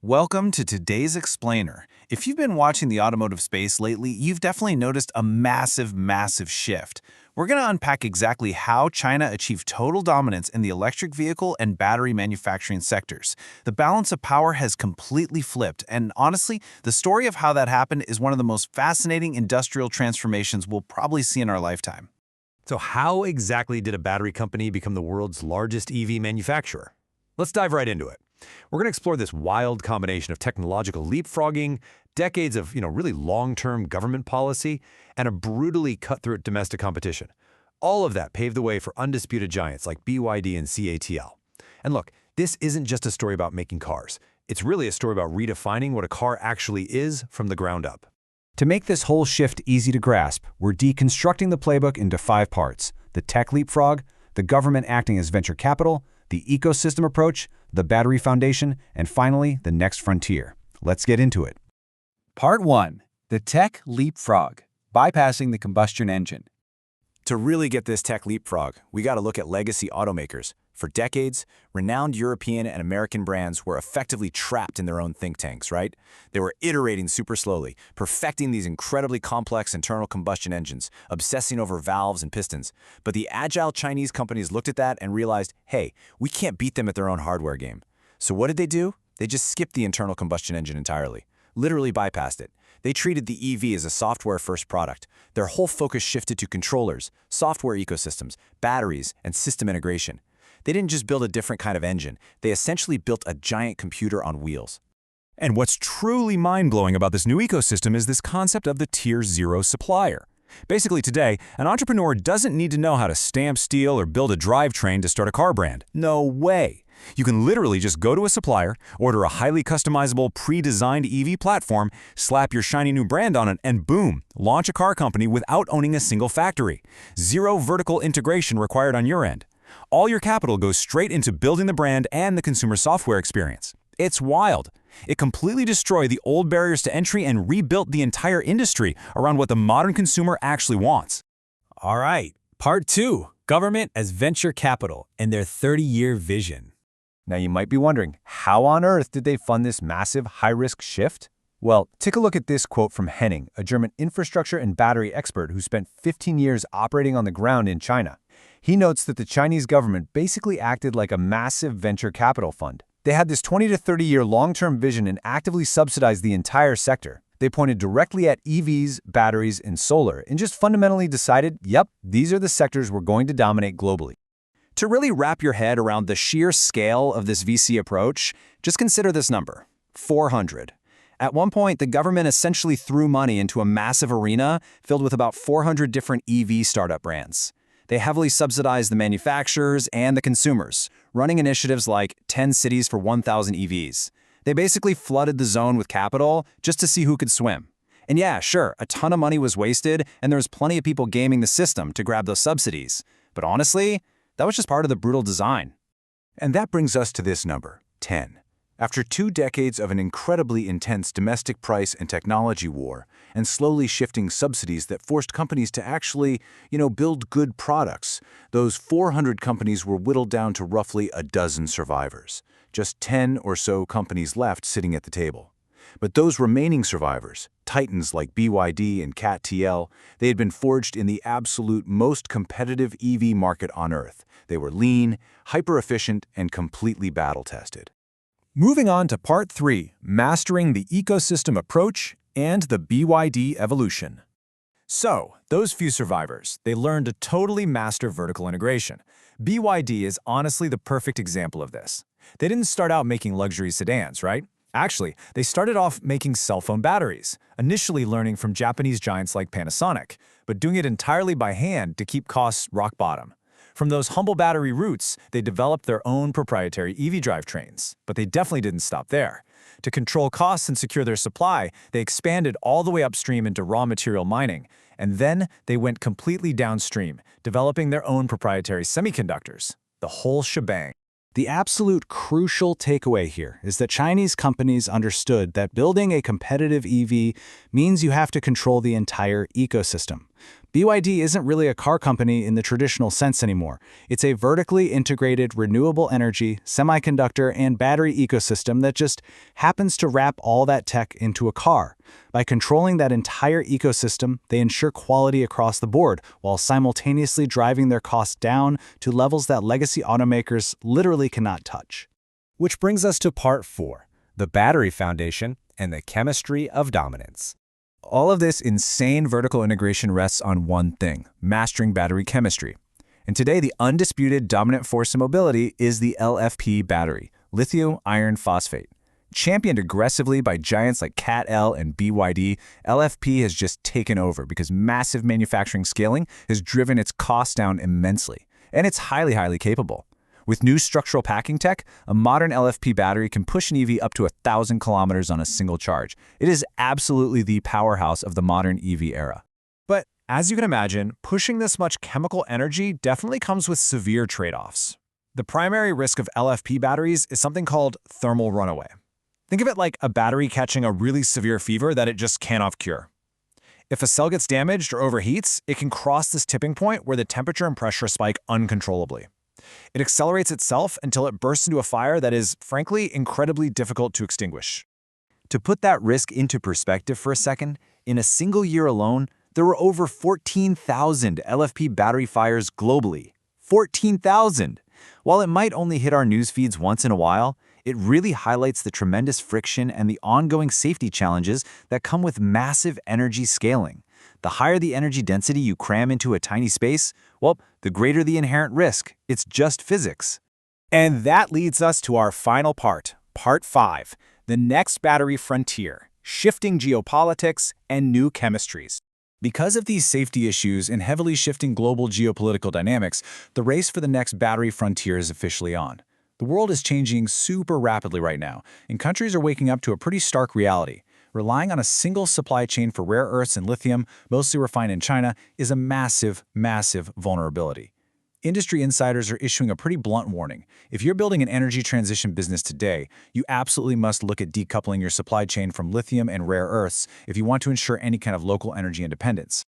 Welcome to today's Explainer. If you've been watching the automotive space lately, you've definitely noticed a massive shift. We're going to unpack exactly how China achieved total dominance in the electric vehicle and battery manufacturing sectors. The balance of power has completely flipped, and honestly, the story of how that happened is one of the most fascinating industrial transformations we'll probably see in our lifetime. So how exactly did a battery company become the world's largest EV manufacturer? Let's dive right into it. We're going to explore this wild combination of technological leapfrogging, decades of really long-term government policy, and a brutally cutthroat domestic competition. All of that paved the way for undisputed giants like BYD and CATL. And look, this isn't just a story about making cars. It's really a story about redefining what a car actually is from the ground up. To make this whole shift easy to grasp, we're deconstructing the playbook into 5 parts: the tech leapfrog, the government acting as venture capital, the ecosystem approach, the battery foundation, and finally, the next frontier. Let's get into it. Part 1. The Tech Leapfrog, Bypassing the Combustion Engine. To really get this tech leapfrog, we got to look at legacy automakers. For decades, renowned European and American brands were effectively trapped in their own think tanks, right? They were iterating super slowly, perfecting these incredibly complex internal combustion engines, obsessing over valves and pistons. But the agile Chinese companies looked at that and realized, hey, we can't beat them at their own hardware game. So what did they do? They just skipped the internal combustion engine entirely, literally bypassed it. They treated the EV as a software-first product. Their whole focus shifted to controllers, software ecosystems, batteries, and system integration. They didn't just build a different kind of engine. They essentially built a giant computer on wheels. And what's truly mind-blowing about this new ecosystem is this concept of the Tier 0 supplier. Basically today, an entrepreneur doesn't need to know how to stamp steel or build a drivetrain to start a car brand. No way! You can literally just go to a supplier, order a highly customizable, pre-designed EV platform, slap your shiny new brand on it, and boom, launch a car company without owning a single factory. Zero vertical integration required on your end. All your capital goes straight into building the brand and the consumer software experience. It's wild. It completely destroyed the old barriers to entry and rebuilt the entire industry around what the modern consumer actually wants. All right, Part 2, Government as Venture Capital and their 30-year vision. Now you might be wondering, how on earth did they fund this massive high-risk shift? Well, take a look at this quote from Henning, a German infrastructure and battery expert who spent 15 years operating on the ground in China. He notes that the Chinese government basically acted like a massive venture capital fund. They had this 20 to 30-year long-term vision and actively subsidized the entire sector. They pointed directly at EVs, batteries, and solar, and just fundamentally decided, yep, these are the sectors we're going to dominate globally. To really wrap your head around the sheer scale of this VC approach, just consider this number: 400. At one point, the government essentially threw money into a massive arena filled with about 400 different EV startup brands. They heavily subsidized the manufacturers and the consumers, running initiatives like 10 cities for 1,000 EVs. They basically flooded the zone with capital just to see who could swim. And yeah, sure, a ton of money was wasted, and there was plenty of people gaming the system to grab those subsidies. But honestly, that was just part of the brutal design. And that brings us to this number, 10. After 2 decades of an incredibly intense domestic price and technology war, and slowly shifting subsidies that forced companies to actually, build good products, those 400 companies were whittled down to roughly a dozen survivors. Just 10 or so companies left sitting at the table. But those remaining survivors, titans like BYD and CATL, they had been forged in the absolute most competitive EV market on Earth. They were lean, hyper-efficient, and completely battle-tested. Moving on to Part 3, Mastering the Ecosystem Approach and the BYD Evolution. So, those few survivors, they learned to totally master vertical integration. BYD is honestly the perfect example of this. They didn't start out making luxury sedans, right? Actually, they started off making cell phone batteries, initially learning from Japanese giants like Panasonic, but doing it entirely by hand to keep costs rock bottom. From those humble battery roots, they developed their own proprietary EV drivetrains, but they definitely didn't stop there. To control costs and secure their supply, they expanded all the way upstream into raw material mining, and then they went completely downstream, developing their own proprietary semiconductors, the whole shebang. The absolute crucial takeaway here is that Chinese companies understood that building a competitive EV means you have to control the entire ecosystem. BYD isn't really a car company in the traditional sense anymore. It's a vertically integrated renewable energy, semiconductor, and battery ecosystem that just happens to wrap all that tech into a car. By controlling that entire ecosystem, they ensure quality across the board while simultaneously driving their costs down to levels that legacy automakers literally cannot touch. Which brings us to part 4, the battery foundation and the chemistry of dominance. All of this insane vertical integration rests on one thing: mastering battery chemistry. And today, the undisputed dominant force in mobility is the LFP battery, lithium iron phosphate. Championed aggressively by giants like CATL and BYD, LFP has just taken over because massive manufacturing scaling has driven its costs down immensely. And it's highly capable. With new structural packing tech, a modern LFP battery can push an EV up to 1,000 kilometers on a single charge. It is absolutely the powerhouse of the modern EV era. But as you can imagine, pushing this much chemical energy definitely comes with severe trade-offs. The primary risk of LFP batteries is something called thermal runaway. Think of it like a battery catching a really severe fever that it just cannot cure. If a cell gets damaged or overheats, it can cross this tipping point where the temperature and pressure spike uncontrollably. It accelerates itself until it bursts into a fire that is, frankly, incredibly difficult to extinguish. To put that risk into perspective for a second, in a single year alone, there were over 14,000 LFP battery fires globally. 14,000! While it might only hit our news feeds once in a while, it really highlights the tremendous friction and the ongoing safety challenges that come with massive energy scaling. The higher the energy density you cram into a tiny space, well, the greater the inherent risk. It's just physics. And that leads us to our final part, Part 5, the next battery frontier, shifting geopolitics and new chemistries. Because of these safety issues and heavily shifting global geopolitical dynamics, the race for the next battery frontier is officially on. The world is changing super rapidly right now, and countries are waking up to a pretty stark reality. Relying on a single supply chain for rare earths and lithium, mostly refined in China, is a massive vulnerability. Industry insiders are issuing a pretty blunt warning. If you're building an energy transition business today, you absolutely must look at decoupling your supply chain from lithium and rare earths if you want to ensure any kind of local energy independence.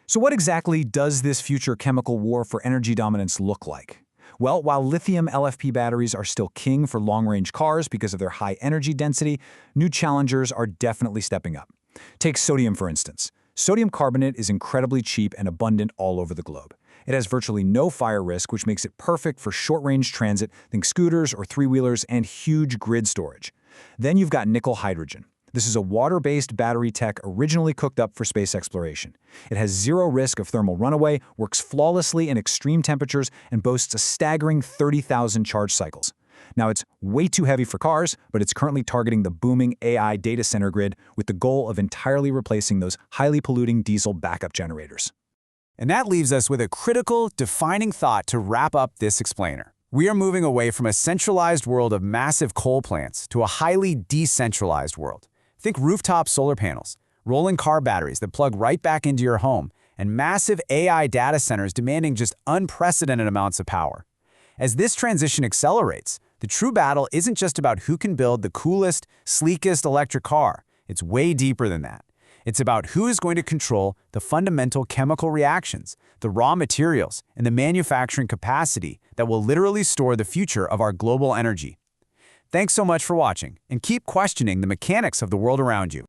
So what exactly does this future chemical war for energy dominance look like? Well, while lithium LFP batteries are still king for long-range cars because of their high energy density, new challengers are definitely stepping up. Take sodium, for instance. Sodium carbonate is incredibly cheap and abundant all over the globe. It has virtually no fire risk, which makes it perfect for short-range transit, think scooters or three-wheelers, and huge grid storage. Then you've got nickel hydrogen. This is a water-based battery tech originally cooked up for space exploration. It has zero risk of thermal runaway, works flawlessly in extreme temperatures, and boasts a staggering 30,000 charge cycles. Now, it's way too heavy for cars, but it's currently targeting the booming AI data center grid with the goal of entirely replacing those highly polluting diesel backup generators. And that leaves us with a critical, defining thought to wrap up this explainer. We are moving away from a centralized world of massive coal plants to a highly decentralized world. Think rooftop solar panels, rolling car batteries that plug right back into your home, and massive AI data centers demanding just unprecedented amounts of power. As this transition accelerates, the true battle isn't just about who can build the coolest, sleekest electric car. It's way deeper than that. It's about who is going to control the fundamental chemical reactions, the raw materials, and the manufacturing capacity that will literally store the future of our global energy. Thanks so much for watching, and keep questioning the mechanics of the world around you.